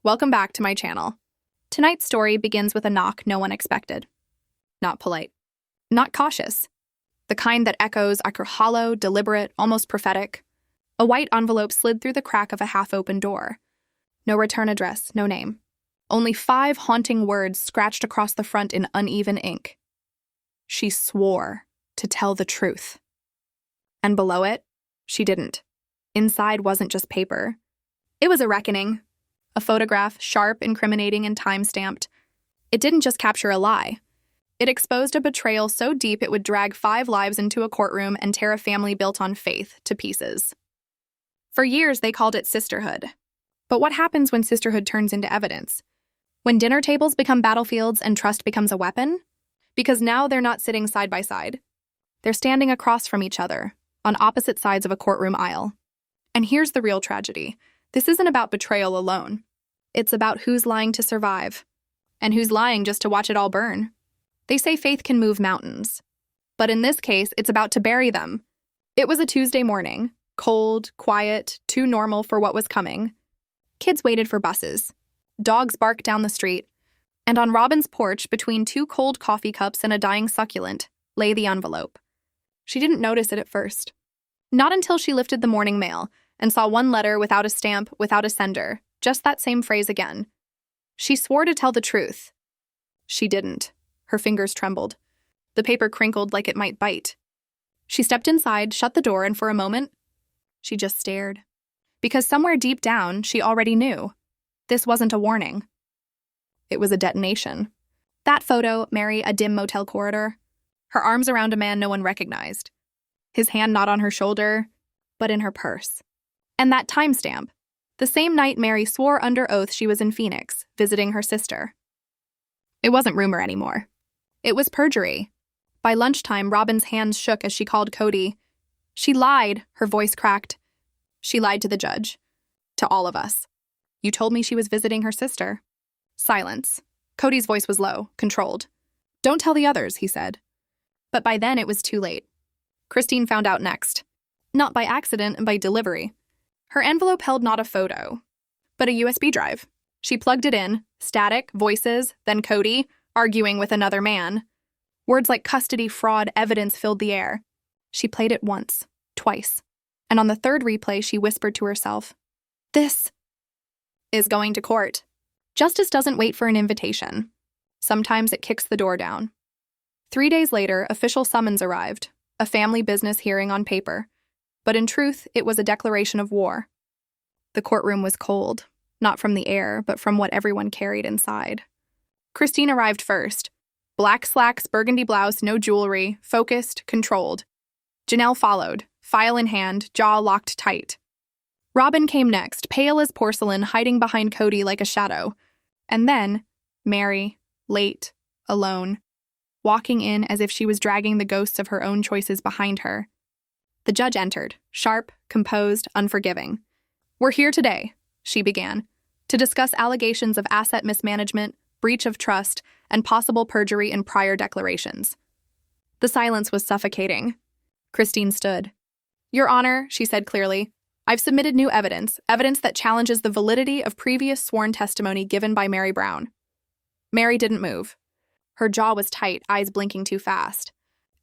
Welcome back to my channel. Tonight's story begins with a knock no one expected. Not polite. Not cautious. The kind that echoes hollow, deliberate, almost prophetic. A white envelope slid through the crack of a half-open door. No return address, no name. Only 5 haunting words scratched across the front in uneven ink. She swore to tell the truth. And below it, she didn't. Inside wasn't just paper. It was a reckoning. A photograph, sharp, incriminating, and time-stamped. It didn't just capture a lie. It exposed a betrayal so deep it would drag 5 lives into a courtroom and tear a family built on faith to pieces. For years, they called it sisterhood. But what happens when sisterhood turns into evidence? When dinner tables become battlefields and trust becomes a weapon? Because now they're not sitting side by side. They're standing across from each other, on opposite sides of a courtroom aisle. And here's the real tragedy. This isn't about betrayal alone. It's about who's lying to survive, and who's lying just to watch it all burn. They say faith can move mountains. But in this case, it's about to bury them. It was a Tuesday morning, cold, quiet, too normal for what was coming. Kids waited for buses. Dogs barked down the street. And on Robin's porch, between 2 cold coffee cups and a dying succulent, lay the envelope. She didn't notice it at first. Not until she lifted the morning mail and saw one letter without a stamp, without a sender, just that same phrase again. She swore to tell the truth. She didn't. Her fingers trembled. The paper crinkled like it might bite. She stepped inside, shut the door, and for a moment, she just stared. Because somewhere deep down, she already knew. This wasn't a warning. It was a detonation. That photo, Mary, a dim motel corridor. Her arms around a man no one recognized. His hand not on her shoulder, but in her purse. And that timestamp. The same night Mary swore under oath she was in Phoenix, visiting her sister. It wasn't rumor anymore. It was perjury. By lunchtime, Robin's hands shook as she called Kody. She lied, her voice cracked. She lied to the judge. To all of us. You told me she was visiting her sister. Silence. Kody's voice was low, controlled. Don't tell the others, he said. But by then it was too late. Christine found out next. Not by accident and by delivery. Her envelope held not a photo, but a USB drive. She plugged it in, static, voices, then Kody, arguing with another man. Words like custody, fraud, evidence filled the air. She played it once, twice, and on the third replay she whispered to herself, "This is going to court." Justice doesn't wait for an invitation. Sometimes it kicks the door down. 3 days later, official summons arrived, a family business hearing on paper. But in truth, it was a declaration of war. The courtroom was cold, not from the air, but from what everyone carried inside. Christine arrived first. Black slacks, burgundy blouse, no jewelry, focused, controlled. Janelle followed, file in hand, jaw locked tight. Robin came next, pale as porcelain, hiding behind Kody like a shadow. And then, Mary, late, alone, walking in as if she was dragging the ghosts of her own choices behind her. The judge entered, sharp, composed, unforgiving. "We're here today," she began, "to discuss allegations of asset mismanagement, breach of trust, and possible perjury in prior declarations." The silence was suffocating. Christine stood. "Your Honor," she said clearly, "I've submitted new evidence that challenges the validity of previous sworn testimony given by Mary Brown." Mary didn't move. Her jaw was tight, eyes blinking too fast.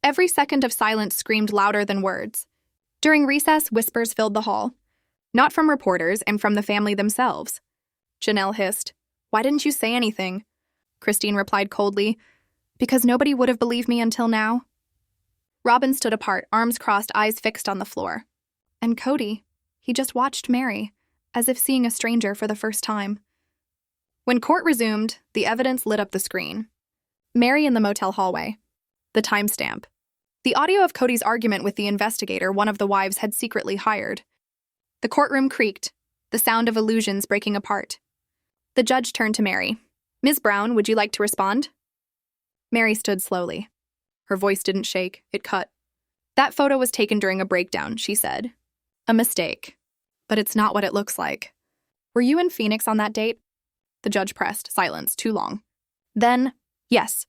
Every second of silence screamed louder than words. During recess, whispers filled the hall. Not from reporters and from the family themselves. Janelle hissed, "Why didn't you say anything?" Christine replied coldly, "Because nobody would have believed me until now." Robin stood apart, arms crossed, eyes fixed on the floor. And Kody, he just watched Mary, as if seeing a stranger for the first time. When court resumed, the evidence lit up the screen. Mary in the motel hallway. The timestamp. The audio of Kody's argument with the investigator one of the wives had secretly hired. The courtroom creaked, the sound of illusions breaking apart. The judge turned to Mary. "Ms. Brown, would you like to respond?" Mary stood slowly. Her voice didn't shake, it cut. "That photo was taken during a breakdown," she said. "A mistake. But it's not what it looks like. Were you in Phoenix on that date?" The judge pressed, silence, too long. Then, "Yes."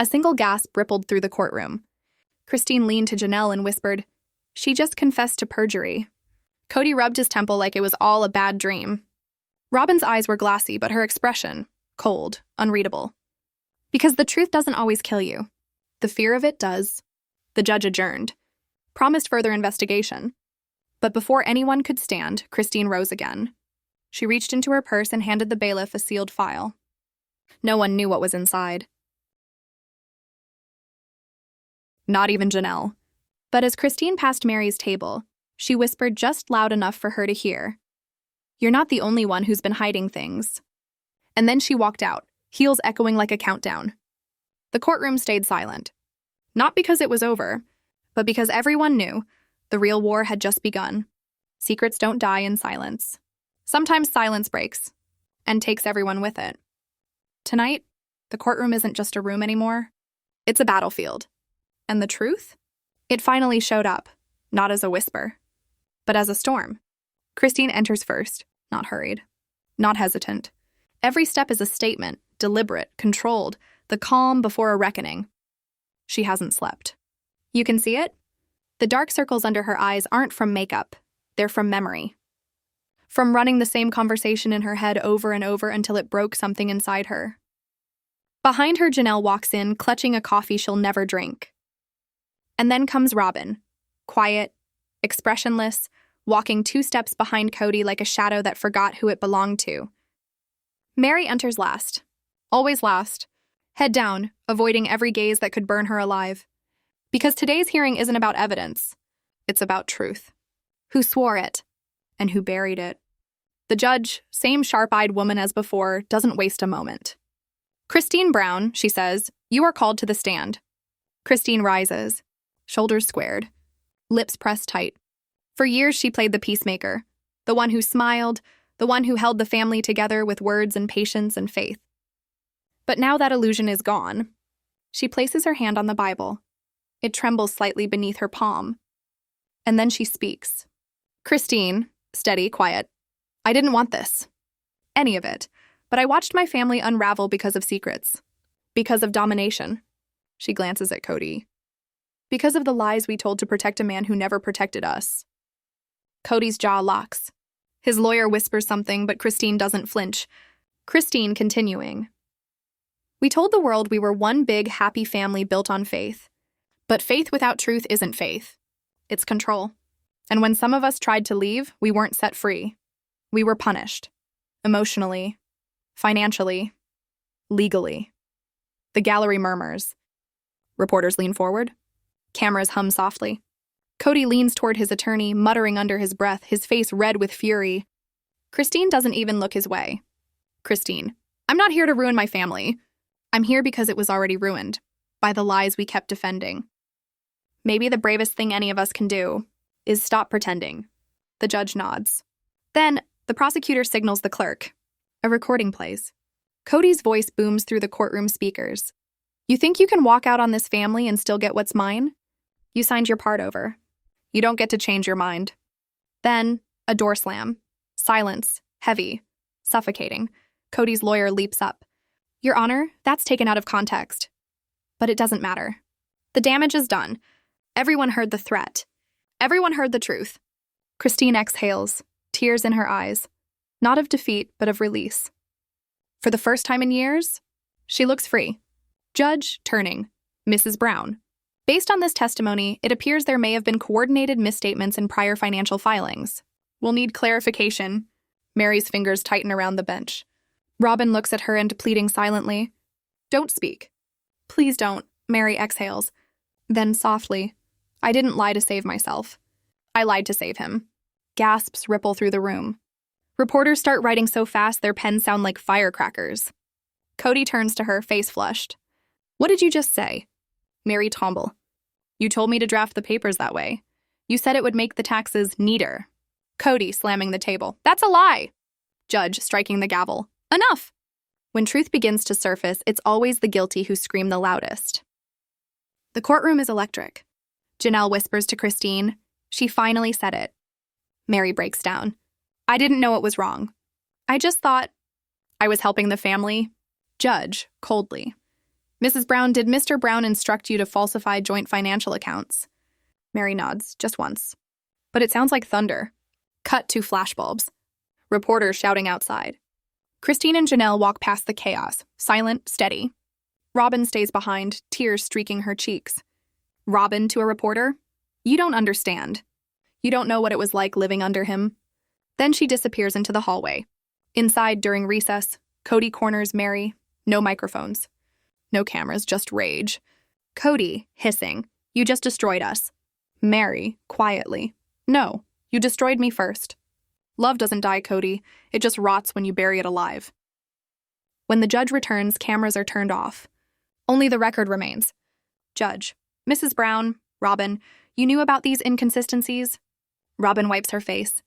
A single gasp rippled through the courtroom. Christine leaned to Janelle and whispered, "She just confessed to perjury." Kody rubbed his temple like it was all a bad dream. Robin's eyes were glassy, but her expression, cold, unreadable. Because the truth doesn't always kill you. The fear of it does. The judge adjourned, promised further investigation. But before anyone could stand, Christine rose again. She reached into her purse and handed the bailiff a sealed file. No one knew what was inside. Not even Janelle. But as Christine passed Mary's table, she whispered just loud enough for her to hear. "You're not the only one who's been hiding things." And then she walked out, heels echoing like a countdown. The courtroom stayed silent. Not because it was over, but because everyone knew the real war had just begun. Secrets don't die in silence. Sometimes silence breaks and takes everyone with it. Tonight, the courtroom isn't just a room anymore. It's a battlefield. And the truth? It finally showed up, not as a whisper, but as a storm. Christine enters first, not hurried, not hesitant. Every step is a statement, deliberate, controlled, the calm before a reckoning. She hasn't slept. You can see it? The dark circles under her eyes aren't from makeup. They're from memory. From running the same conversation in her head over and over until it broke something inside her. Behind her, Janelle walks in, clutching a coffee she'll never drink. And then comes Robin, quiet, expressionless, walking 2 steps behind Kody like a shadow that forgot who it belonged to. Mary enters last, always last, head down, avoiding every gaze that could burn her alive. Because today's hearing isn't about evidence, it's about truth. Who swore it, and who buried it. The judge, same sharp-eyed woman as before, doesn't waste a moment. "Christine Brown," she says, "you are called to the stand." Christine rises, shoulders squared, lips pressed tight. For years she played the peacemaker, the one who smiled, the one who held the family together with words and patience and faith. But now that illusion is gone. She places her hand on the Bible. It trembles slightly beneath her palm. And then she speaks. "Christine," steady, quiet, "I didn't want this. Any of it. But I watched my family unravel because of secrets. Because of domination." She glances at Kody. "Because of the lies we told to protect a man who never protected us." Kody's jaw locks. His lawyer whispers something, but Christine doesn't flinch. Christine continuing. "We told the world we were one big, happy family built on faith. But faith without truth isn't faith. It's control. And when some of us tried to leave, we weren't set free. We were punished. Emotionally. Financially. Legally." The gallery murmurs. Reporters lean forward. Cameras hum softly. Kody leans toward his attorney, muttering under his breath, his face red with fury. Christine doesn't even look his way. "Christine, I'm not here to ruin my family. I'm here because it was already ruined, by the lies we kept defending. Maybe the bravest thing any of us can do is stop pretending." The judge nods. Then, the prosecutor signals the clerk. A recording plays. Kody's voice booms through the courtroom speakers. "You think you can walk out on this family and still get what's mine? You signed your part over. You don't get to change your mind." Then, a door slam. Silence, heavy, suffocating. Kody's lawyer leaps up. "Your Honor, that's taken out of context. But it doesn't matter. The damage is done. Everyone heard the threat. Everyone heard the truth." Christine exhales, tears in her eyes. Not of defeat, but of release. For the first time in years, she looks free. Judge, turning. "Mrs. Brown. Based on this testimony, it appears there may have been coordinated misstatements in prior financial filings. We'll need clarification." Mary's fingers tighten around the bench. Robin looks at her and pleading silently. "Don't speak. Please don't," Mary exhales. Then softly, "I didn't lie to save myself. I lied to save him." Gasps ripple through the room. Reporters start writing so fast their pens sound like firecrackers. Kody turns to her, face flushed. "What did you just say?" Mary Tomble. "You told me to draft the papers that way. You said it would make the taxes neater." Kody slamming the table. "That's a lie." Judge striking the gavel. "Enough." When truth begins to surface, it's always the guilty who scream the loudest. The courtroom is electric. Janelle whispers to Christine. She finally said it. Mary breaks down. "I didn't know it was wrong. I just thought I was helping the family." Judge, coldly. "Mrs. Brown, did Mr. Brown instruct you to falsify joint financial accounts?" Mary nods, just once. But it sounds like thunder. Cut to flashbulbs. Reporters shouting outside. Christine and Janelle walk past the chaos, silent, steady. Robin stays behind, tears streaking her cheeks. Robin to a reporter? You don't understand. You don't know what it was like living under him. Then she disappears into the hallway. Inside, during recess, Kody corners Mary. No microphones. No cameras, just rage. Kody, hissing. You just destroyed us. Mary, quietly. No, you destroyed me first. Love doesn't die, Kody. It just rots when you bury it alive. When the judge returns, cameras are turned off. Only the record remains. Judge, Mrs. Brown, Robin, you knew about these inconsistencies? Robin wipes her face.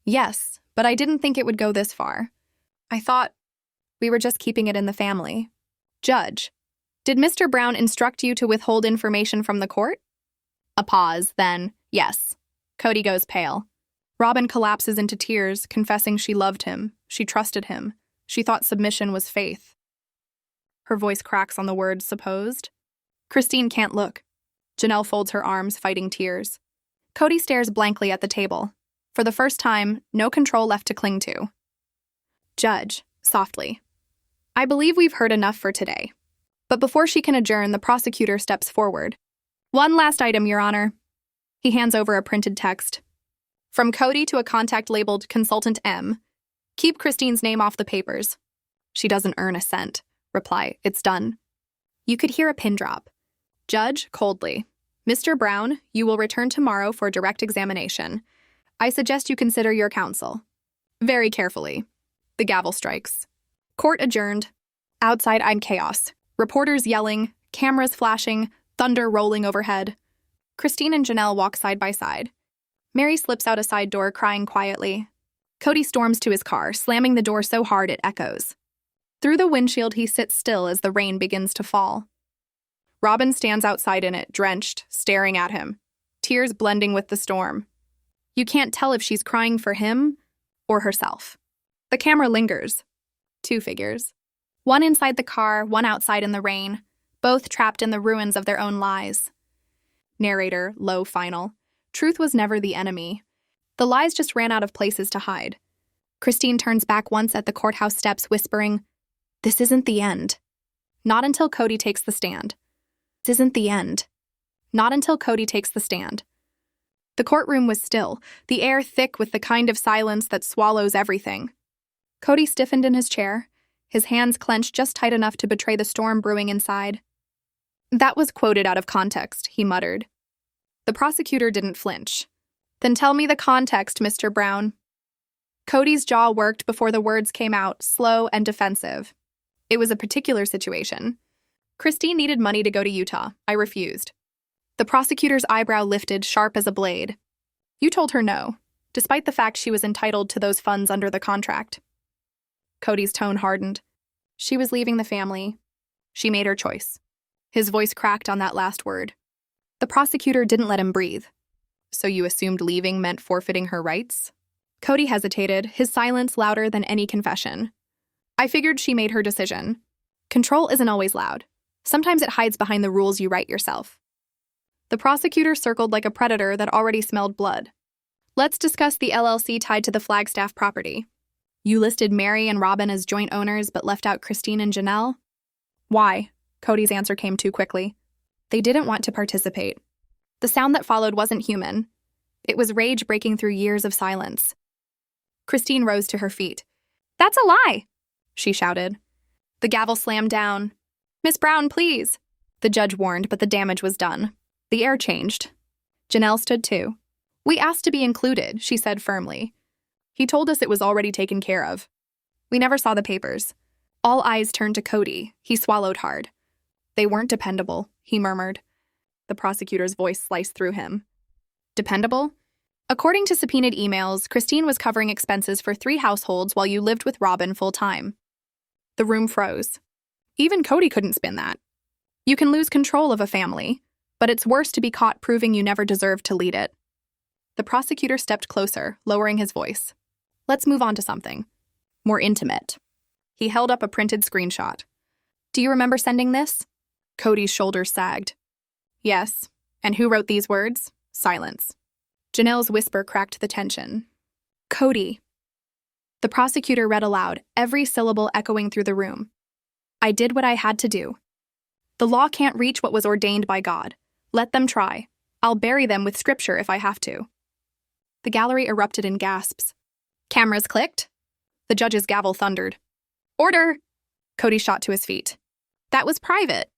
Yes, but I didn't think it would go this far. I thought we were just keeping it in the family. Judge, did Mr. Brown instruct you to withhold information from the court? A pause, then, yes. Kody goes pale. Robin collapses into tears, confessing she loved him, she trusted him, she thought submission was faith. Her voice cracks on the word supposed. Christine can't look. Janelle folds her arms, fighting tears. Kody stares blankly at the table. For the first time, no control left to cling to. Judge, softly. I believe we've heard enough for today. But before she can adjourn, the prosecutor steps forward. One last item, Your Honor. He hands over a printed text. From Kody to a contact labeled Consultant M. Keep Christine's name off the papers. She doesn't earn a cent. Reply, it's done. You could hear a pin drop. Judge, coldly. Mr. Brown, you will return tomorrow for direct examination. I suggest you consider your counsel. Very carefully. The gavel strikes. Court adjourned. Outside, I'm chaos. Reporters yelling, cameras flashing, thunder rolling overhead. Christine and Janelle walk side by side. Mary slips out a side door, crying quietly. Kody storms to his car, slamming the door so hard it echoes. Through the windshield, he sits still as the rain begins to fall. Robin stands outside in it, drenched, staring at him, tears blending with the storm. You can't tell if she's crying for him or herself. The camera lingers. Two figures. One inside the car, one outside in the rain, both trapped in the ruins of their own lies. Narrator, low final. Truth was never the enemy. The lies just ran out of places to hide. Christine turns back once at the courthouse steps, whispering, This isn't the end. Not until Kody takes the stand. This isn't the end. Not until Kody takes the stand. The courtroom was still, the air thick with the kind of silence that swallows everything. Kody stiffened in his chair, his hands clenched just tight enough to betray the storm brewing inside. That was quoted out of context, he muttered. The prosecutor didn't flinch. Then tell me the context, Mr. Brown. Kody's jaw worked before the words came out, slow and defensive. It was a particular situation. Christine needed money to go to Utah. I refused. The prosecutor's eyebrow lifted, sharp as a blade. You told her no, despite the fact she was entitled to those funds under the contract. Kody's tone hardened. She was leaving the family. She made her choice. His voice cracked on that last word. The prosecutor didn't let him breathe. So you assumed leaving meant forfeiting her rights? Kody hesitated, his silence louder than any confession. I figured she made her decision. Control isn't always loud. Sometimes it hides behind the rules you write yourself. The prosecutor circled like a predator that already smelled blood. Let's discuss the LLC tied to the Flagstaff property. You listed Mary and Robin as joint owners but left out Christine and Janelle? Why? Kody's answer came too quickly. They didn't want to participate. The sound that followed wasn't human. It was rage breaking through years of silence. Christine rose to her feet. That's a lie, she shouted. The gavel slammed down. Miss Brown, please. The judge warned, but the damage was done. The air changed. Janelle stood too. We asked to be included, she said firmly. He told us it was already taken care of. We never saw the papers. All eyes turned to Kody. He swallowed hard. They weren't dependable, he murmured. The prosecutor's voice sliced through him. Dependable? According to subpoenaed emails, Christine was covering expenses for 3 households while you lived with Robin full-time. The room froze. Even Kody couldn't spin that. You can lose control of a family, but it's worse to be caught proving you never deserved to lead it. The prosecutor stepped closer, lowering his voice. Let's move on to something more intimate. He held up a printed screenshot. Do you remember sending this? Kody's shoulders sagged. Yes. And who wrote these words? Silence. Janelle's whisper cracked the tension. Kody. The prosecutor read aloud, every syllable echoing through the room. I did what I had to do. The law can't reach what was ordained by God. Let them try. I'll bury them with scripture if I have to. The gallery erupted in gasps. Cameras clicked. The judge's gavel thundered. Order! Kody shot to his feet. That was private.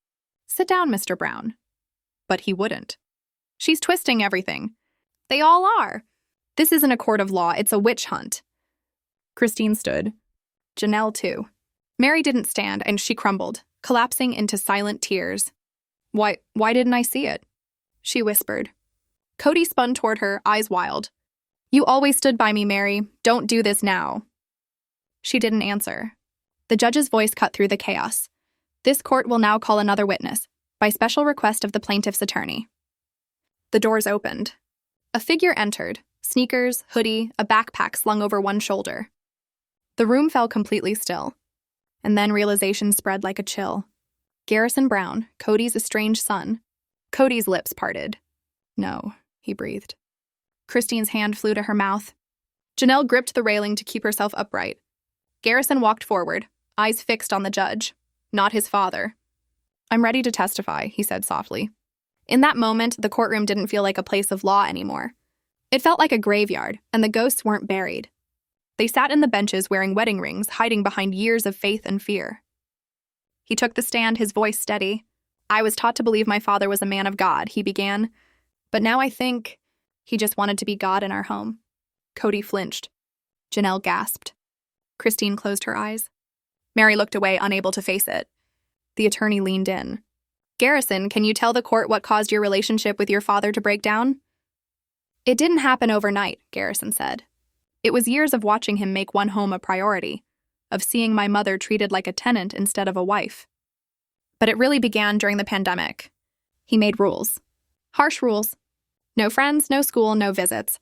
Sit down, Mr. Brown. But he wouldn't. She's twisting everything. They all are. This isn't a court of law, it's a witch hunt. Christine stood. Janelle, too. Mary didn't stand, and she crumbled, collapsing into silent tears. Why didn't I see it? She whispered. Kody spun toward her, eyes wild. You always stood by me, Mary. Don't do this now. She didn't answer. The judge's voice cut through the chaos. This court will now call another witness, by special request of the plaintiff's attorney. The doors opened. A figure entered, sneakers, hoodie, a backpack slung over one shoulder. The room fell completely still. And then realization spread like a chill. Garrison Brown, Kody's estranged son. Kody's lips parted. No, he breathed. Christine's hand flew to her mouth. Janelle gripped the railing to keep herself upright. Garrison walked forward, eyes fixed on the judge, not his father. I'm ready to testify, he said softly. In that moment, the courtroom didn't feel like a place of law anymore. It felt like a graveyard, and the ghosts weren't buried. They sat in the benches wearing wedding rings, hiding behind years of faith and fear. He took the stand, his voice steady. I was taught to believe my father was a man of God, he began. But now I think he just wanted to be God in our home. Kody flinched. Janelle gasped. Christine closed her eyes. Mary looked away, unable to face it. The attorney leaned in. Garrison, can you tell the court what caused your relationship with your father to break down? It didn't happen overnight, Garrison said. It was years of watching him make one home a priority, of seeing my mother treated like a tenant instead of a wife. But it really began during the pandemic. He made rules. Harsh rules. No friends, no school, no visits.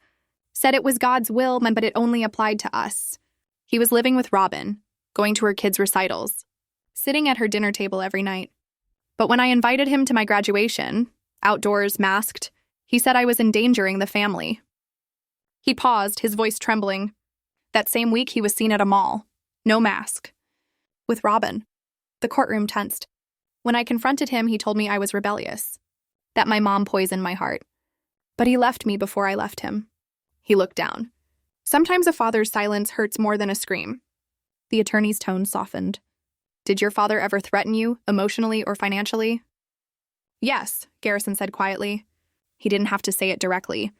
Said it was God's will, but it only applied to us. He was living with Robin, going to her kids' recitals, sitting at her dinner table every night. But when I invited him to my graduation, outdoors, masked, he said I was endangering the family. He paused, his voice trembling. That same week, he was seen at a mall. No mask. With Robin. The courtroom tensed. When I confronted him, he told me I was rebellious. That my mom poisoned my heart. But he left me before I left him. He looked down. Sometimes a father's silence hurts more than a scream. The attorney's tone softened. Did your father ever threaten you, emotionally or financially? Yes, Garrison said quietly. He didn't have to say it directly.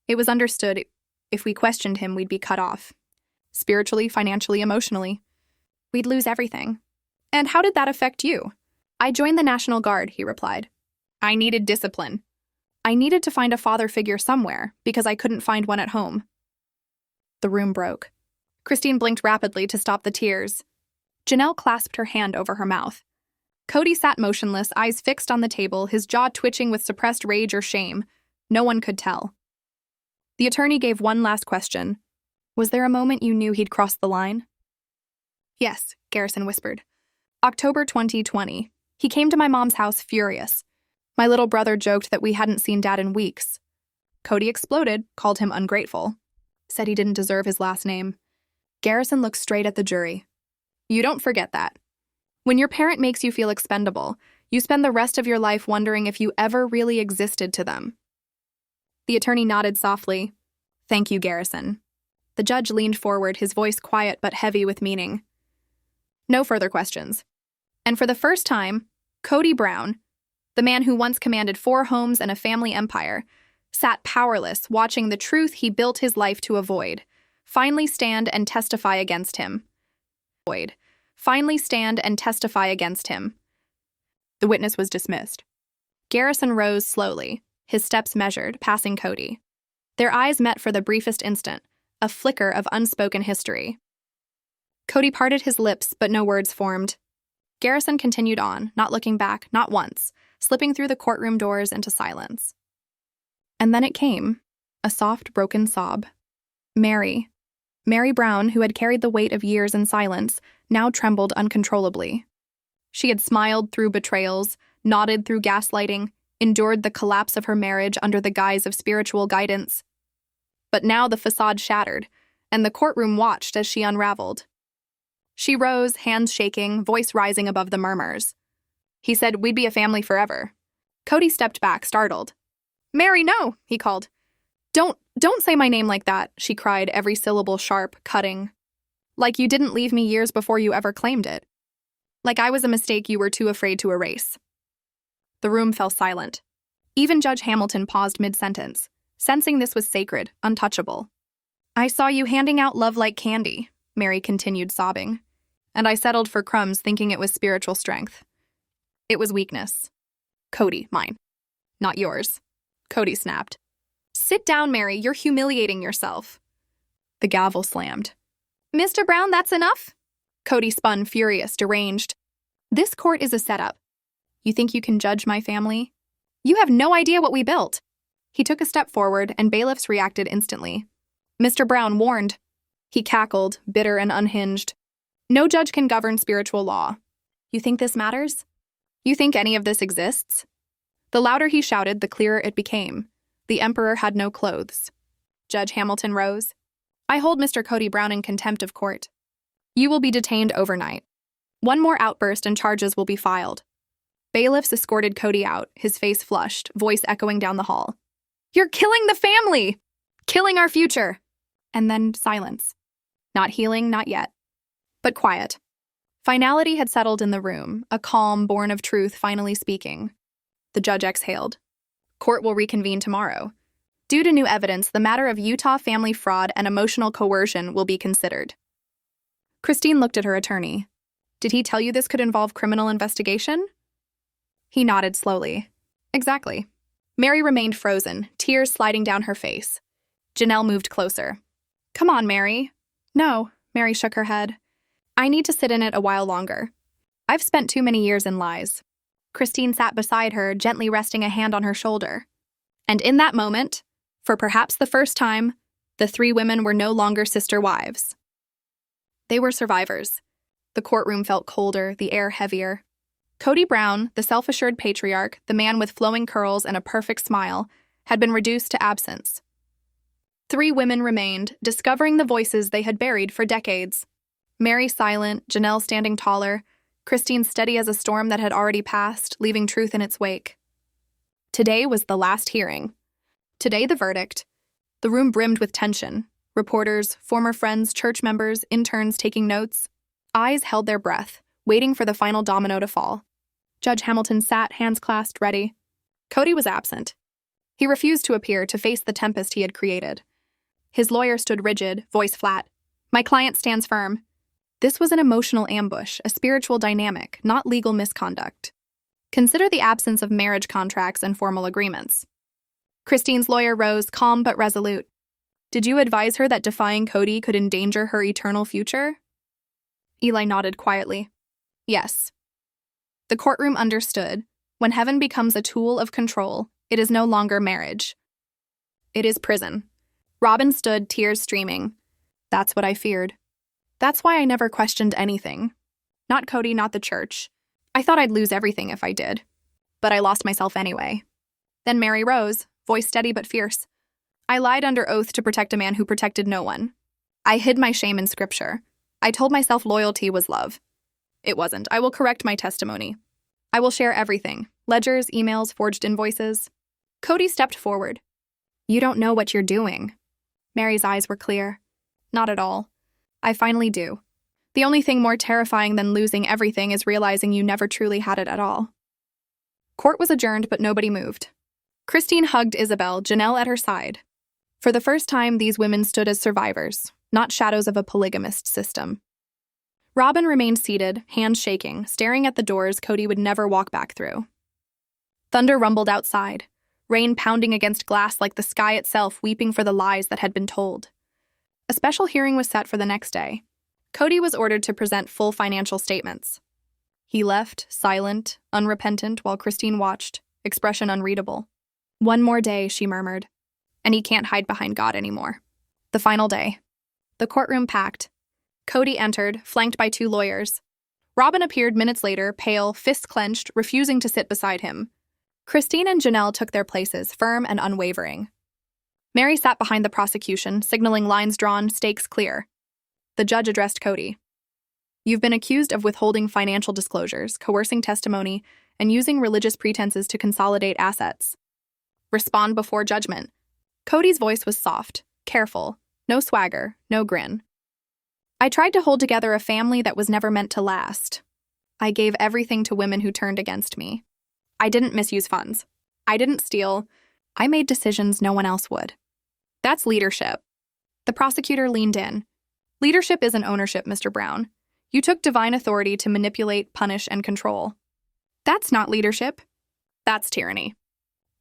It was understood. If we questioned him, we'd be cut off. Spiritually, financially, emotionally. We'd lose everything. And how did that affect you? I joined the National Guard, he replied. I needed discipline. I needed to find a father figure somewhere because I couldn't find one at home. The room broke. Christine blinked rapidly to stop the tears. Janelle clasped her hand over her mouth. Kody sat motionless, eyes fixed on the table, his jaw twitching with suppressed rage or shame. No one could tell. The attorney gave one last question. Was there a moment you knew he'd crossed the line? Yes, Garrison whispered. October 2020. He came to my mom's house furious. My little brother joked that we hadn't seen Dad in weeks. Kody exploded, called him ungrateful. Said he didn't deserve his last name. Garrison looked straight at the jury. You don't forget that. When your parent makes you feel expendable, you spend the rest of your life wondering if you ever really existed to them. The attorney nodded softly. Thank you, Garrison. The judge leaned forward, his voice quiet but heavy with meaning. No further questions. And for the first time, Kody Brown, the man who once commanded 4 homes and a family empire, sat powerless, watching the truth he built his life to avoid, finally stand and testify against him. Finally stand and testify against him. The witness was dismissed. Garrison rose slowly, his steps measured, passing Kody. Their eyes met for the briefest instant, a flicker of unspoken history. Kody parted his lips, but no words formed. Garrison continued on, not looking back, not once, slipping through the courtroom doors into silence. And then it came, a soft, broken sob. Mary Brown, who had carried the weight of years in silence, now trembled uncontrollably. She had smiled through betrayals, nodded through gaslighting, endured the collapse of her marriage under the guise of spiritual guidance. But now the facade shattered, and the courtroom watched as she unraveled. She rose, hands shaking, voice rising above the murmurs. He said, "We'd be a family forever." Kody stepped back, startled. "Mary, no," he called. Don't say my name like that," she cried, every syllable sharp, cutting. "Like you didn't leave me years before you ever claimed it. Like I was a mistake you were too afraid to erase." The room fell silent. Even Judge Hamilton paused mid-sentence, sensing this was sacred, untouchable. "I saw you handing out love like candy," Mary continued, sobbing. "And I settled for crumbs thinking it was spiritual strength. It was weakness. Kody, mine. Not yours." Kody snapped. "Sit down, Mary. You're humiliating yourself." The gavel slammed. "Mr. Brown, that's enough?" Kody spun, furious, deranged. "This court is a setup. You think you can judge my family? You have no idea what we built." He took a step forward, and bailiffs reacted instantly. "Mr. Brown warned." He cackled, bitter and unhinged. "No judge can govern spiritual law. You think this matters? You think any of this exists?" The louder he shouted, the clearer it became. The emperor had no clothes. Judge Hamilton rose. "I hold Mr. Kody Brown in contempt of court. You will be detained overnight. One more outburst and charges will be filed." Bailiffs escorted Kody out, his face flushed, voice echoing down the hall. "You're killing the family! Killing our future!" And then silence. Not healing, not yet. But quiet. Finality had settled in the room, a calm born of truth finally speaking. The judge exhaled. "Court will reconvene tomorrow. Due to new evidence, the matter of Utah family fraud and emotional coercion will be considered." Christine looked at her attorney. "Did he tell you this could involve criminal investigation?" He nodded slowly. "Exactly." Mary remained frozen, tears sliding down her face. Janelle moved closer. "Come on, Mary." "No," Mary shook her head. "I need to sit in it a while longer. I've spent too many years in lies." Christine sat beside her, gently resting a hand on her shoulder. And in that moment, for perhaps the first time, the three women were no longer sister wives. They were survivors. The courtroom felt colder, the air heavier. Kody Brown, the self-assured patriarch, the man with flowing curls and a perfect smile, had been reduced to absence. Three women remained, discovering the voices they had buried for decades. Mary silent, Janelle standing taller, Christine steady as a storm that had already passed, leaving truth in its wake. Today was the last hearing. Today the verdict. The room brimmed with tension. Reporters, former friends, church members, interns taking notes. Eyes held their breath, waiting for the final domino to fall. Judge Hamilton sat, hands clasped, ready. Kody was absent. He refused to appear to face the tempest he had created. His lawyer stood rigid, voice flat. "My client stands firm." This was an emotional ambush, a spiritual dynamic, not legal misconduct. Consider the absence of marriage contracts and formal agreements. Christine's lawyer rose, calm but resolute. "Did you advise her that defying Kody could endanger her eternal future?" Eli nodded quietly. "Yes." The courtroom understood. When heaven becomes a tool of control, it is no longer marriage. It is prison. Robin stood, tears streaming. "That's what I feared. That's why I never questioned anything. Not Kody, not the church. I thought I'd lose everything if I did. But I lost myself anyway." Then Mary rose, voice steady but fierce. "I lied under oath to protect a man who protected no one. I hid my shame in scripture. I told myself loyalty was love. It wasn't. I will correct my testimony. I will share everything. Ledgers, emails, forged invoices." Kody stepped forward. "You don't know what you're doing." Mary's eyes were clear. "Not at all. I finally do. The only thing more terrifying than losing everything is realizing you never truly had it at all." Court was adjourned, but nobody moved. Christine hugged Isabel, Janelle at her side. For the first time, these women stood as survivors, not shadows of a polygamist system. Robin remained seated, hands shaking, staring at the doors Kody would never walk back through. Thunder rumbled outside, rain pounding against glass like the sky itself weeping for the lies that had been told. A special hearing was set for the next day. Kody was ordered to present full financial statements. He left, silent, unrepentant, while Christine watched, expression unreadable. "One more day," she murmured. "And he can't hide behind God anymore." The final day. The courtroom packed. Kody entered, flanked by two lawyers. Robin appeared minutes later, pale, fists clenched, refusing to sit beside him. Christine and Janelle took their places, firm and unwavering. Mary sat behind the prosecution, signaling lines drawn, stakes clear. The judge addressed Kody. You've been accused of withholding financial disclosures, coercing testimony, and using religious pretenses to consolidate assets. Respond before judgment. Kody's voice was soft, careful, no swagger, no grin. I tried to hold together a family that was never meant to last. I gave everything to women who turned against me. I didn't misuse funds. I didn't steal. I made decisions no one else would. That's leadership. The prosecutor leaned in. Leadership isn't ownership, Mr. Brown. You took divine authority to manipulate, punish, and control. That's not leadership. That's tyranny.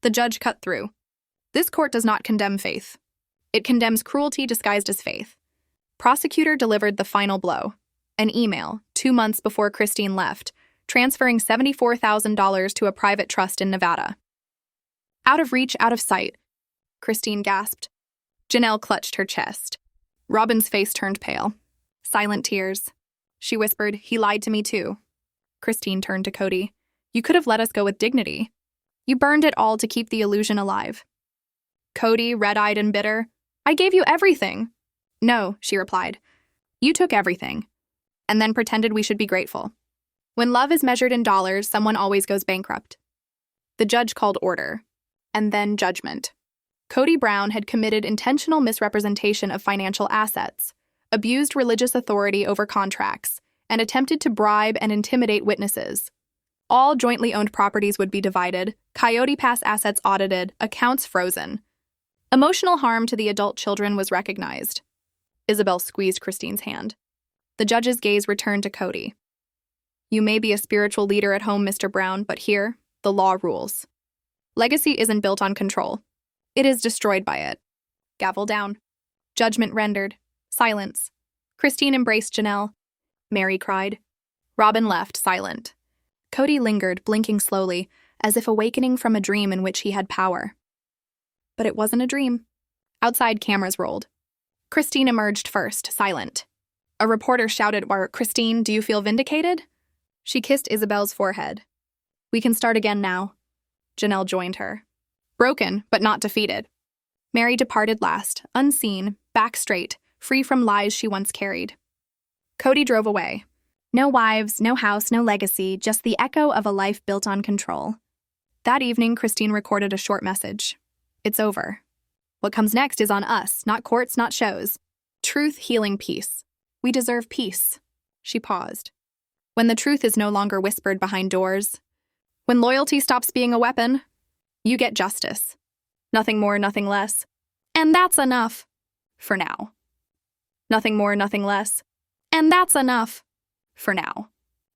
The judge cut through. This court does not condemn faith. It condemns cruelty disguised as faith. Prosecutor delivered the final blow. An email, 2 months before Christine left, transferring $74,000 to a private trust in Nevada. Out of reach, out of sight, Christine gasped. Janelle clutched her chest. Robin's face turned pale. Silent tears. She whispered, "He lied to me too." Christine turned to Kody. "You could have let us go with dignity. You burned it all to keep the illusion alive." Kody, red-eyed and bitter, "I gave you everything." "No," she replied. "You took everything, and then pretended we should be grateful. When love is measured in dollars, someone always goes bankrupt." The judge called order, and then judgment. Kody Brown had committed intentional misrepresentation of financial assets, abused religious authority over contracts, and attempted to bribe and intimidate witnesses. All jointly owned properties would be divided, Coyote Pass assets audited, accounts frozen. Emotional harm to the adult children was recognized. Isabel squeezed Christine's hand. The judge's gaze returned to Kody. "You may be a spiritual leader at home, Mr. Brown, but here, the law rules. Legacy isn't built on control. It is destroyed by it." Gavel down. Judgment rendered. Silence. Christine embraced Janelle. Mary cried. Robin left, silent. Kody lingered, blinking slowly, as if awakening from a dream in which he had power. But it wasn't a dream. Outside, cameras rolled. Christine emerged first, silent. A reporter shouted, "Christine, do you feel vindicated?" She kissed Isabel's forehead. "We can start again now." Janelle joined her. Broken, but not defeated. Mary departed last, unseen, back straight, free from lies she once carried. Kody drove away. No wives, no house, no legacy, just the echo of a life built on control. That evening, Christine recorded a short message. "It's over. What comes next is on us, not courts, not shows. Truth, healing, peace. We deserve peace." She paused. When the truth is no longer whispered behind doors, when loyalty stops being a weapon, you get justice. Nothing more, nothing less. And that's enough. For now. Nothing more, nothing less. And that's enough. For now.